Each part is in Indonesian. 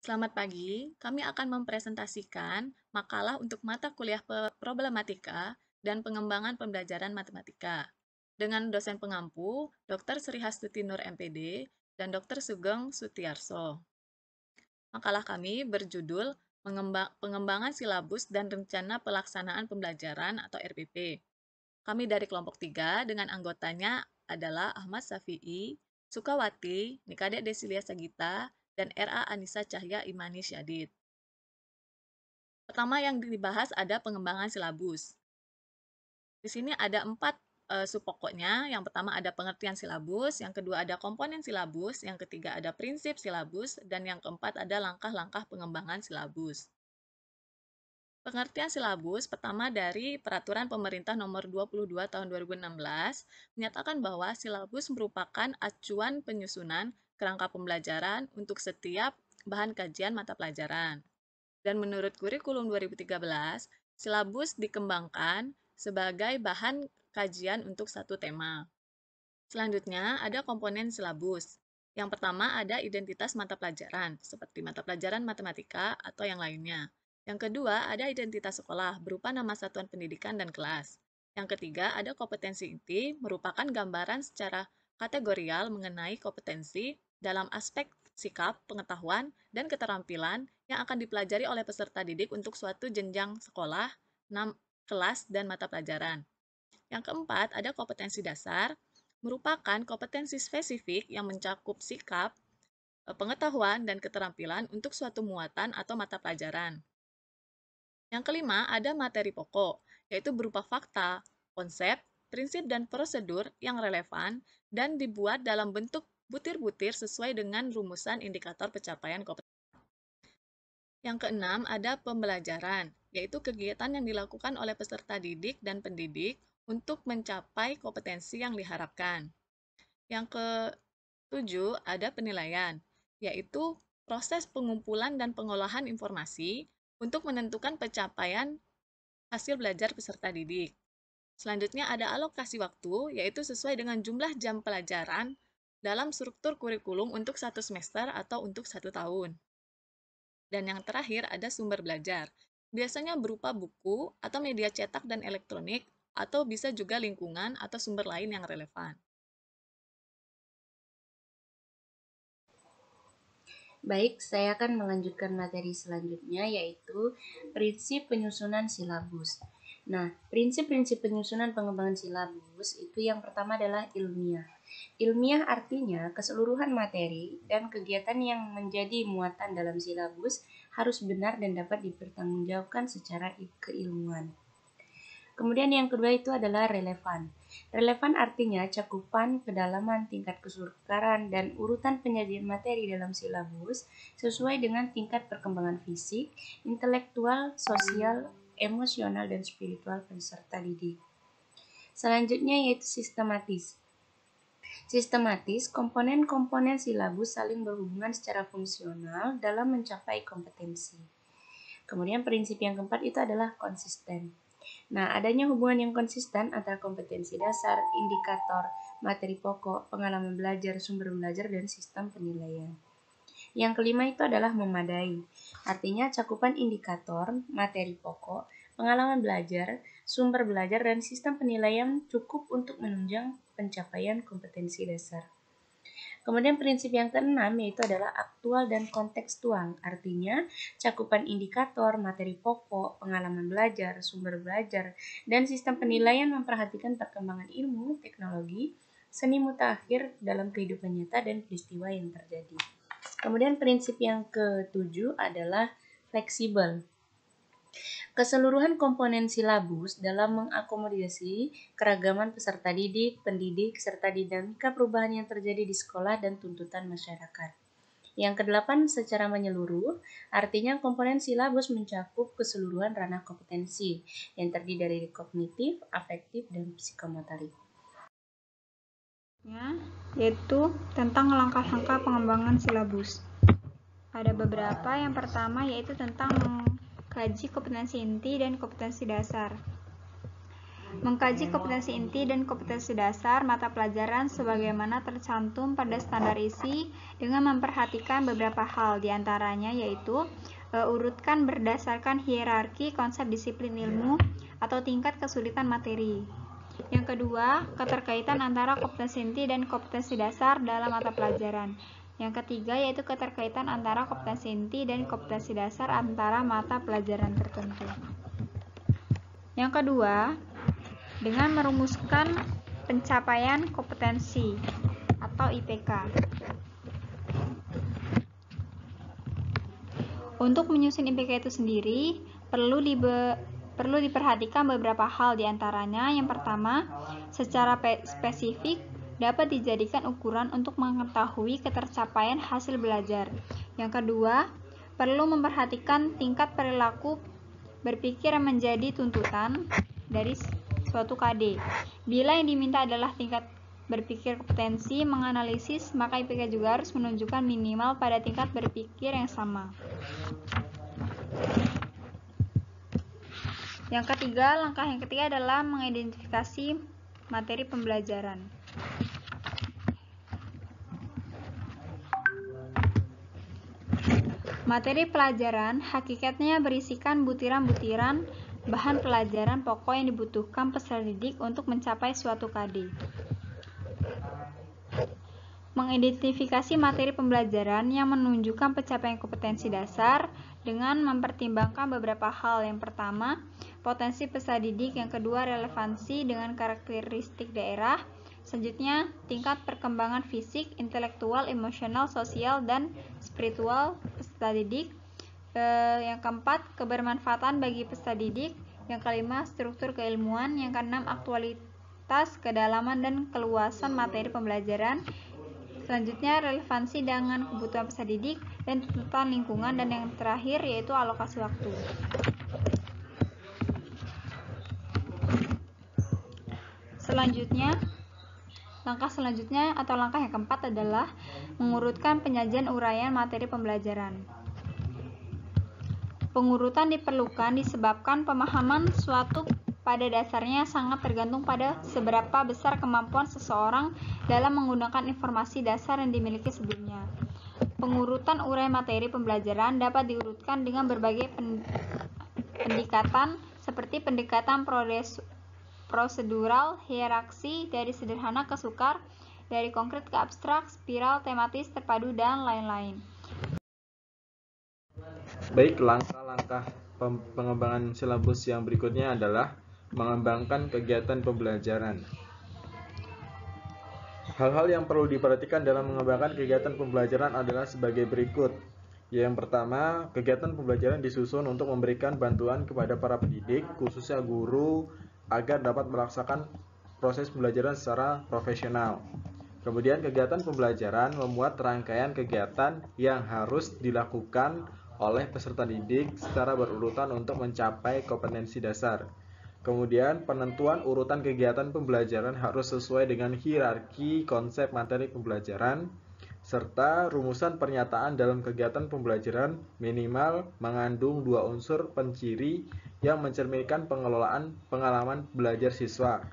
Selamat pagi, kami akan mempresentasikan makalah untuk mata kuliah problematika dan pengembangan pembelajaran matematika dengan dosen pengampu Dr. Sri Hastuti Nur MPD dan Dr. Sugeng Sutiarso. Makalah kami berjudul Pengembangan Silabus dan Rencana Pelaksanaan Pembelajaran atau RPP. Kami dari kelompok 3 dengan anggotanya adalah Ahmad Safi'i, Sukawati, Nikade Desilia Sagita, dan R.A. Anissa Cahya Imani Syadid. Pertama yang dibahas ada pengembangan silabus. Di sini ada 4 subpokoknya. Yang pertama ada pengertian silabus, yang kedua ada komponen silabus, yang ketiga ada prinsip silabus, dan yang keempat ada langkah-langkah pengembangan silabus. Pengertian silabus pertama dari Peraturan Pemerintah Nomor 22 Tahun 2016 menyatakan bahwa silabus merupakan acuan penyusunan kerangka pembelajaran untuk setiap bahan kajian mata pelajaran. Dan menurut kurikulum 2013, silabus dikembangkan sebagai bahan kajian untuk satu tema. Selanjutnya ada komponen silabus. Yang pertama ada identitas mata pelajaran, seperti mata pelajaran matematika atau yang lainnya. Yang kedua, ada identitas sekolah berupa nama satuan pendidikan dan kelas. Yang ketiga, ada kompetensi inti, merupakan gambaran secara kategorial mengenai kompetensi dalam aspek sikap, pengetahuan, dan keterampilan yang akan dipelajari oleh peserta didik untuk suatu jenjang sekolah, kelas, dan mata pelajaran. Yang keempat, ada kompetensi dasar, merupakan kompetensi spesifik yang mencakup sikap, pengetahuan, dan keterampilan untuk suatu muatan atau mata pelajaran. Yang kelima, ada materi pokok, yaitu berupa fakta, konsep, prinsip, dan prosedur yang relevan dan dibuat dalam bentuk butir-butir sesuai dengan rumusan indikator pencapaian kompetensi. Yang keenam, ada pembelajaran, yaitu kegiatan yang dilakukan oleh peserta didik dan pendidik untuk mencapai kompetensi yang diharapkan. Yang ketujuh, ada penilaian, yaitu proses pengumpulan dan pengolahan informasi untuk menentukan pencapaian hasil belajar peserta didik. Selanjutnya ada alokasi waktu, yaitu sesuai dengan jumlah jam pelajaran dalam struktur kurikulum untuk satu semester atau untuk 1 tahun. Dan yang terakhir ada sumber belajar, biasanya berupa buku atau media cetak dan elektronik, atau bisa juga lingkungan atau sumber lain yang relevan. Baik, saya akan melanjutkan materi selanjutnya, yaitu prinsip penyusunan silabus. Nah, prinsip-prinsip penyusunan pengembangan silabus itu yang pertama adalah ilmiah. Ilmiah artinya keseluruhan materi dan kegiatan yang menjadi muatan dalam silabus harus benar dan dapat dipertanggungjawabkan secara keilmuan. Kemudian yang kedua itu adalah relevan. Relevan artinya cakupan, kedalaman, tingkat kesukaran, dan urutan penyajian materi dalam silabus sesuai dengan tingkat perkembangan fisik, intelektual, sosial, emosional, dan spiritual peserta didik. Selanjutnya yaitu sistematis. Sistematis, komponen-komponen silabus saling berhubungan secara fungsional dalam mencapai kompetensi. Kemudian prinsip yang keempat itu adalah konsisten. Nah, adanya hubungan yang konsisten antara kompetensi dasar, indikator, materi pokok, pengalaman belajar, sumber belajar, dan sistem penilaian. Yang kelima itu adalah memadai. Artinya cakupan indikator, materi pokok, pengalaman belajar, sumber belajar, dan sistem penilaian cukup untuk menunjang pencapaian kompetensi dasar. Kemudian prinsip yang keenam yaitu adalah aktual dan kontekstual. Artinya cakupan indikator, materi pokok, pengalaman belajar, sumber belajar, dan sistem penilaian memperhatikan perkembangan ilmu, teknologi, seni mutakhir dalam kehidupan nyata dan peristiwa yang terjadi. Kemudian prinsip yang ketujuh adalah fleksibel. Keseluruhan komponen silabus dalam mengakomodasi keragaman peserta didik, pendidik, serta dinamika perubahan yang terjadi di sekolah dan tuntutan masyarakat. Yang kedelapan, secara menyeluruh, artinya komponen silabus mencakup keseluruhan ranah kompetensi yang terdiri dari kognitif, afektif, dan psikomotorik. Yaitu tentang langkah-langkah pengembangan silabus. Ada beberapa, yang pertama yaitu tentang mengkaji kompetensi inti dan kompetensi dasar. Mengkaji kompetensi inti dan kompetensi dasar mata pelajaran sebagaimana tercantum pada standar isi dengan memperhatikan beberapa hal, diantaranya yaitu urutkan berdasarkan hierarki konsep disiplin ilmu atau tingkat kesulitan materi. Yang kedua, keterkaitan antara kompetensi inti dan kompetensi dasar dalam mata pelajaran. Yang ketiga yaitu keterkaitan antara kompetensi inti dan kompetensi dasar antara mata pelajaran tertentu. Yang kedua, dengan merumuskan pencapaian kompetensi atau IPK. Untuk menyusun IPK itu sendiri, perlu diperhatikan beberapa hal, diantaranya yang pertama, secara spesifik dapat dijadikan ukuran untuk mengetahui ketercapaian hasil belajar. Yang kedua, perlu memperhatikan tingkat perilaku berpikir yang menjadi tuntutan dari suatu KD. Bila yang diminta adalah tingkat berpikir kompetensi menganalisis, maka IPK juga harus menunjukkan minimal pada tingkat berpikir yang sama. Yang ketiga, langkah yang ketiga adalah mengidentifikasi materi pembelajaran. Materi pelajaran hakikatnya berisikan butiran-butiran bahan pelajaran pokok yang dibutuhkan peserta didik untuk mencapai suatu KD. Mengidentifikasi materi pembelajaran yang menunjukkan pencapaian kompetensi dasar dengan mempertimbangkan beberapa hal. Yang pertama, potensi peserta didik. Yang kedua, relevansi dengan karakteristik daerah. Selanjutnya, tingkat perkembangan fisik, intelektual, emosional, sosial, dan spiritual peserta didik. Yang keempat, kebermanfaatan bagi peserta didik. Yang kelima, struktur keilmuan. Yang keenam, aktualitas, kedalaman, dan keluasan materi pembelajaran. Selanjutnya, relevansi dengan kebutuhan peserta didik dan tuntutan lingkungan. Dan yang terakhir yaitu alokasi waktu. Langkah selanjutnya atau langkah yang keempat adalah mengurutkan penyajian uraian materi pembelajaran. Pengurutan diperlukan disebabkan pemahaman suatu pada dasarnya sangat tergantung pada seberapa besar kemampuan seseorang dalam menggunakan informasi dasar yang dimiliki sebelumnya. Pengurutan uraian materi pembelajaran dapat diurutkan dengan berbagai pendekatan seperti pendekatan prosedural, hierarki, dari sederhana ke sukar, dari konkret ke abstrak, spiral, tematis, terpadu, dan lain-lain. Baik, langkah-langkah pengembangan silabus yang berikutnya adalah mengembangkan kegiatan pembelajaran. Hal-hal yang perlu diperhatikan dalam mengembangkan kegiatan pembelajaran adalah sebagai berikut. Yang pertama, kegiatan pembelajaran disusun untuk memberikan bantuan kepada para pendidik, khususnya guru, agar dapat melaksanakan proses pembelajaran secara profesional. Kemudian, kegiatan pembelajaran memuat rangkaian kegiatan yang harus dilakukan oleh peserta didik secara berurutan untuk mencapai kompetensi dasar. Kemudian, penentuan urutan kegiatan pembelajaran harus sesuai dengan hierarki konsep materi pembelajaran, serta rumusan pernyataan dalam kegiatan pembelajaran minimal mengandung 2 unsur penciri yang mencerminkan pengalaman belajar siswa,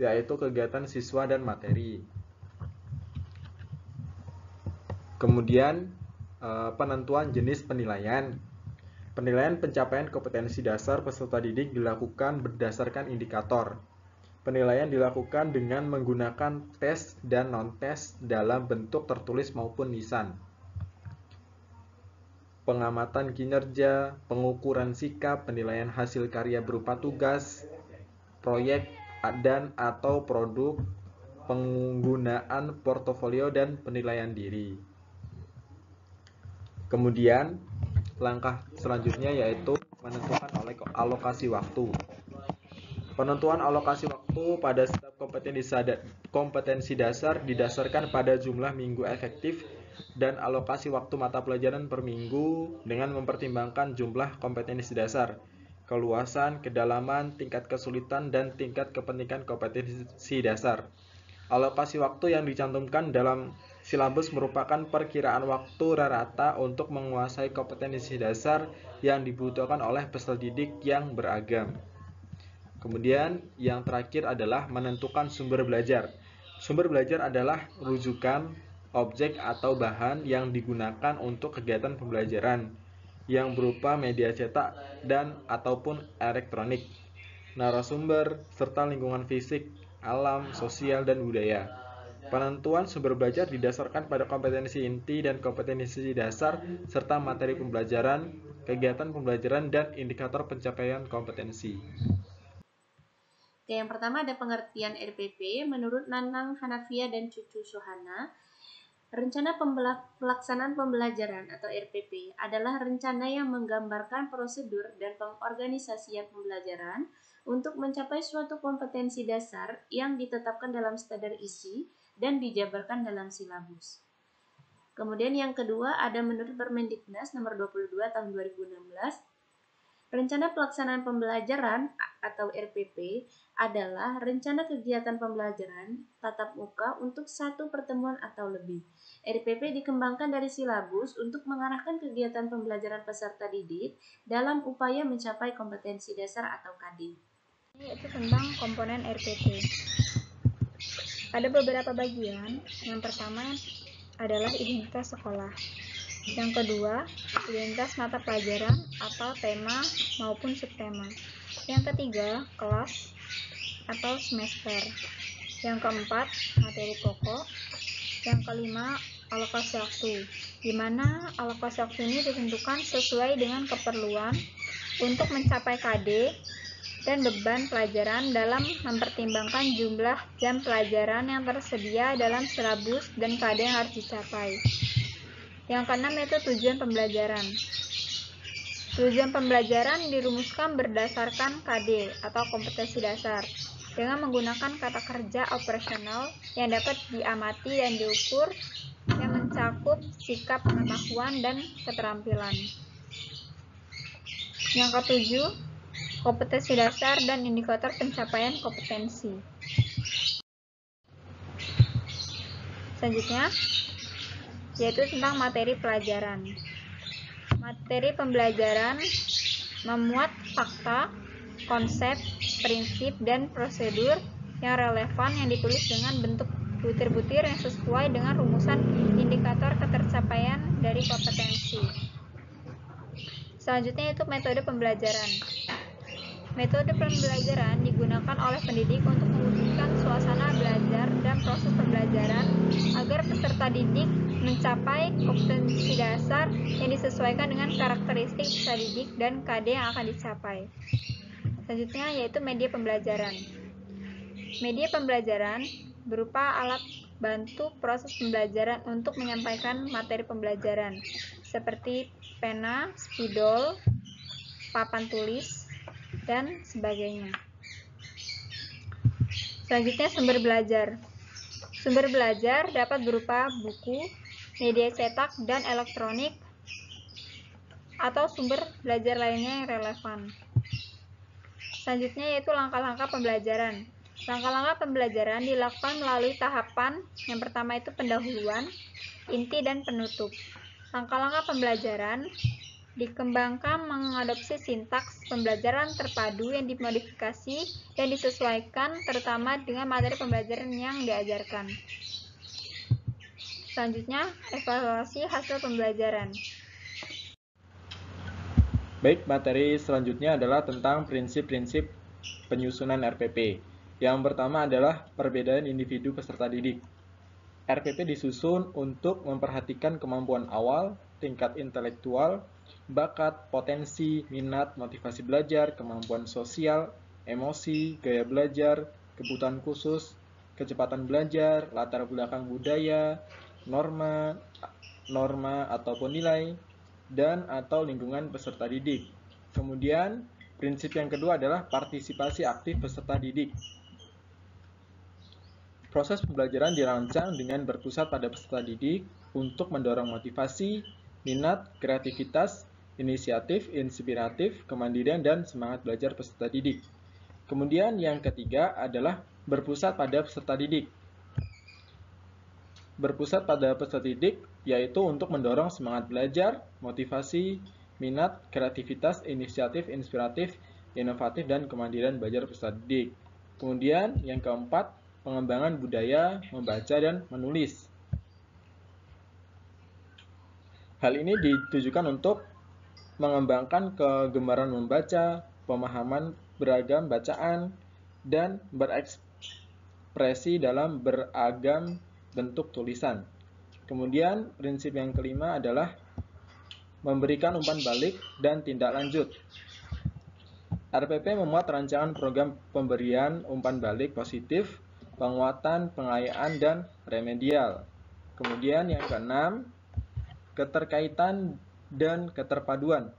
yaitu kegiatan siswa dan materi. Kemudian, penentuan jenis penilaian. Penilaian pencapaian kompetensi dasar peserta didik dilakukan berdasarkan indikator. Penilaian dilakukan dengan menggunakan tes dan non-tes dalam bentuk tertulis maupun lisan. Pengamatan kinerja, pengukuran sikap, penilaian hasil karya berupa tugas, proyek, dan atau produk, penggunaan portofolio, dan penilaian diri. Kemudian, langkah selanjutnya yaitu menentukan alokasi waktu. Penentuan alokasi waktu pada setiap kompetensi dasar didasarkan pada jumlah minggu efektif dan alokasi waktu mata pelajaran per minggu dengan mempertimbangkan jumlah kompetensi dasar, keluasan, kedalaman, tingkat kesulitan, dan tingkat kepentingan kompetensi dasar. Alokasi waktu yang dicantumkan dalam silabus merupakan perkiraan waktu rata untuk menguasai kompetensi dasar yang dibutuhkan oleh peserta didik yang beragam. Kemudian yang terakhir adalah menentukan sumber belajar. Sumber belajar adalah rujukan, objek atau bahan yang digunakan untuk kegiatan pembelajaran yang berupa media cetak dan ataupun elektronik, narasumber, serta lingkungan fisik, alam, sosial, dan budaya. Penentuan sumber belajar didasarkan pada kompetensi inti dan kompetensi dasar serta materi pembelajaran, kegiatan pembelajaran, dan indikator pencapaian kompetensi. Oke, yang pertama ada pengertian RPP menurut Nanang Hanafia dan Cucu Sohana. Rencana pelaksanaan pembelajaran atau RPP adalah rencana yang menggambarkan prosedur dan pengorganisasian pembelajaran untuk mencapai suatu kompetensi dasar yang ditetapkan dalam standar isi dan dijabarkan dalam silabus. Kemudian yang kedua ada menurut Permendiknas nomor 22 tahun 2016, rencana pelaksanaan pembelajaran atau RPP adalah rencana kegiatan pembelajaran tatap muka untuk satu pertemuan atau lebih. RPP dikembangkan dari silabus untuk mengarahkan kegiatan pembelajaran peserta didik dalam upaya mencapai kompetensi dasar atau KD. Yaitu tentang komponen RPP. Ada beberapa bagian. Yang pertama adalah identitas sekolah. Yang kedua, identitas mata pelajaran atau tema maupun subtema. Yang ketiga, kelas atau semester. Yang keempat, materi pokok. Yang kelima, alokasi waktu, di mana alokasi waktu ini ditentukan sesuai dengan keperluan untuk mencapai KD dan beban pelajaran dalam mempertimbangkan jumlah jam pelajaran yang tersedia dalam silabus dan KD yang harus dicapai. Yang keenam yaitu tujuan pembelajaran. Tujuan pembelajaran dirumuskan berdasarkan KD atau kompetensi dasar dengan menggunakan kata kerja operasional yang dapat diamati dan diukur yang mencakup sikap pengetahuan dan keterampilan. Yang ketujuh, kompetensi dasar dan indikator pencapaian kompetensi. Selanjutnya, yaitu tentang materi pelajaran. Materi pembelajaran memuat fakta, konsep, prinsip, dan prosedur yang relevan yang ditulis dengan bentuk butir-butir yang sesuai dengan rumusan indikator ketercapaian dari kompetensi. Selanjutnya itu metode pembelajaran. Metode pembelajaran digunakan oleh pendidik untuk mewujudkan suasana belajar dan proses pembelajaran agar peserta didik mencapai kompetensi dasar yang disesuaikan dengan karakteristik peserta didik dan KD yang akan dicapai. Selanjutnya yaitu media pembelajaran. Media pembelajaran berupa alat bantu proses pembelajaran untuk menyampaikan materi pembelajaran seperti pena, spidol, papan tulis, dan sebagainya. Selanjutnya sumber belajar. Sumber belajar dapat berupa buku, media cetak dan elektronik, atau sumber belajar lainnya yang relevan. Selanjutnya yaitu langkah-langkah pembelajaran. Langkah-langkah pembelajaran dilakukan melalui tahapan yang pertama itu pendahuluan, inti, dan penutup. Langkah-langkah pembelajaran dikembangkan mengadopsi sintaks pembelajaran terpadu yang dimodifikasi dan disesuaikan terutama dengan materi pembelajaran yang diajarkan. Selanjutnya, evaluasi hasil pembelajaran. Baik, materi selanjutnya adalah tentang prinsip-prinsip penyusunan RPP. Yang pertama adalah perbedaan individu peserta didik. RPP disusun untuk memperhatikan kemampuan awal, tingkat intelektual, bakat, potensi, minat, motivasi belajar, kemampuan sosial, emosi, gaya belajar, kebutuhan khusus, kecepatan belajar, latar belakang budaya, norma ataupun nilai, dan atau lingkungan peserta didik. Kemudian, prinsip yang kedua adalah partisipasi aktif peserta didik. Proses pembelajaran dirancang dengan berpusat pada peserta didik untuk mendorong motivasi, minat, kreativitas, inisiatif, inspiratif, kemandirian, dan semangat belajar peserta didik. Kemudian yang ketiga adalah berpusat pada peserta didik. Berpusat pada peserta didik yaitu untuk mendorong semangat belajar, motivasi, minat, kreativitas, inisiatif, inspiratif, inovatif, dan kemandirian belajar peserta didik. Kemudian yang keempat, pengembangan budaya membaca dan menulis. Hal ini ditujukan untuk mengembangkan kegemaran membaca, pemahaman beragam bacaan, dan berekspresi dalam beragam bentuk tulisan. Kemudian prinsip yang kelima adalah memberikan umpan balik dan tindak lanjut. RPP memuat rancangan program pemberian umpan balik positif, penguatan, pengayaan, dan remedial. Kemudian yang keenam, keterkaitan dan keterpaduan.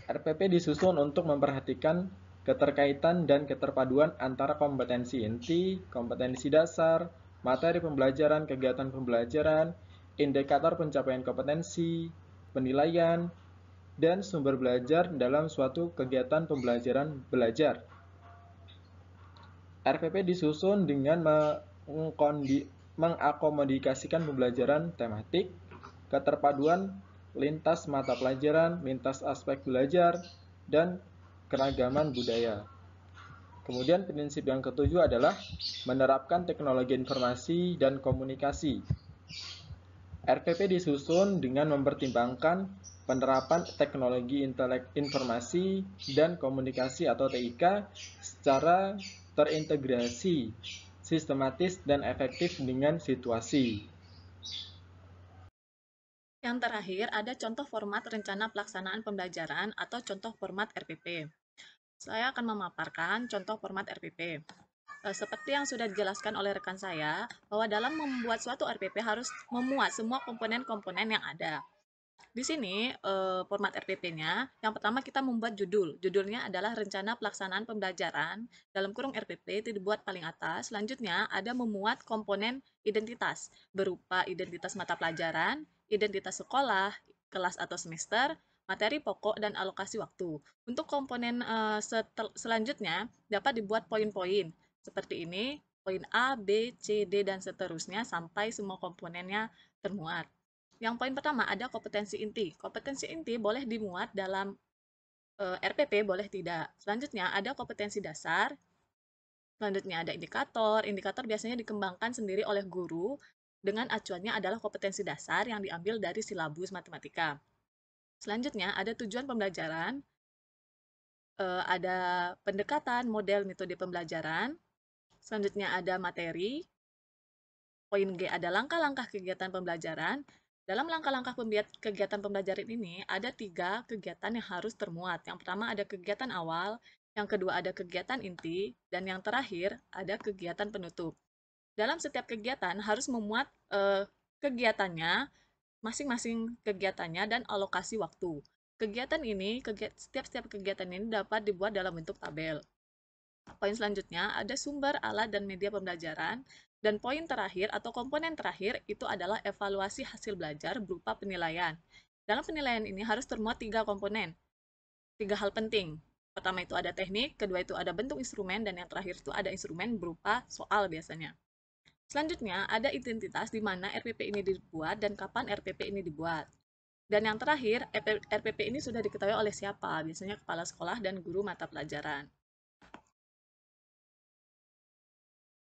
RPP disusun untuk memperhatikan keterkaitan dan keterpaduan antara kompetensi inti, kompetensi dasar, materi pembelajaran, kegiatan pembelajaran, indikator pencapaian kompetensi, penilaian, dan sumber belajar dalam suatu kegiatan pembelajaran belajar. RPP disusun dengan mengakomodasikan pembelajaran tematik, keterpaduan lintas mata pelajaran, lintas aspek belajar, dan keragaman budaya. Kemudian prinsip yang ketujuh adalah menerapkan teknologi informasi dan komunikasi. RPP disusun dengan mempertimbangkan penerapan teknologi informasi dan komunikasi atau TIK secara terintegrasi, sistematis, dan efektif dengan situasi. Yang terakhir, ada contoh format rencana pelaksanaan pembelajaran atau contoh format RPP. Saya akan memaparkan contoh format RPP. Seperti yang sudah dijelaskan oleh rekan saya, bahwa dalam membuat suatu RPP harus memuat semua komponen-komponen yang ada. Di sini, format RPP-nya, yang pertama kita membuat judul. Judulnya adalah Rencana Pelaksanaan Pembelajaran, dalam kurung RPP itu dibuat paling atas. Selanjutnya, ada memuat komponen identitas, berupa identitas mata pelajaran, identitas sekolah, kelas atau semester, materi pokok, dan alokasi waktu. Untuk komponen selanjutnya, dapat dibuat poin-poin, seperti ini, poin A, B, C, D, dan seterusnya, sampai semua komponennya termuat. Yang poin pertama ada kompetensi inti. Kompetensi inti boleh dimuat dalam RPP, boleh tidak. Selanjutnya ada kompetensi dasar. Selanjutnya ada indikator. Indikator biasanya dikembangkan sendiri oleh guru dengan acuannya adalah kompetensi dasar yang diambil dari silabus matematika. Selanjutnya ada tujuan pembelajaran. Ada pendekatan, model, metode pembelajaran. Selanjutnya ada materi. Poin G ada langkah-langkah kegiatan pembelajaran. Dalam langkah-langkah kegiatan pembelajaran ini, ada 3 kegiatan yang harus termuat. Yang pertama ada kegiatan awal, yang kedua ada kegiatan inti, dan yang terakhir ada kegiatan penutup. Dalam setiap kegiatan harus memuat kegiatannya, masing-masing kegiatannya, dan alokasi waktu. Setiap kegiatan ini dapat dibuat dalam bentuk tabel. Poin selanjutnya ada sumber, alat, dan media pembelajaran. Dan poin terakhir atau komponen terakhir itu adalah evaluasi hasil belajar berupa penilaian. Dalam penilaian ini harus termuat 3 komponen, 3 hal penting. Pertama itu ada teknik, kedua itu ada bentuk instrumen, dan yang terakhir itu ada instrumen berupa soal biasanya. Selanjutnya ada identitas di mana RPP ini dibuat dan kapan RPP ini dibuat. Dan yang terakhir, RPP ini sudah diketahui oleh siapa, biasanya kepala sekolah dan guru mata pelajaran.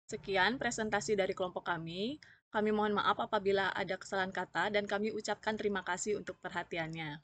Sekian presentasi dari kelompok kami. Kami mohon maaf apabila ada kesalahan kata dan kami ucapkan terima kasih untuk perhatiannya.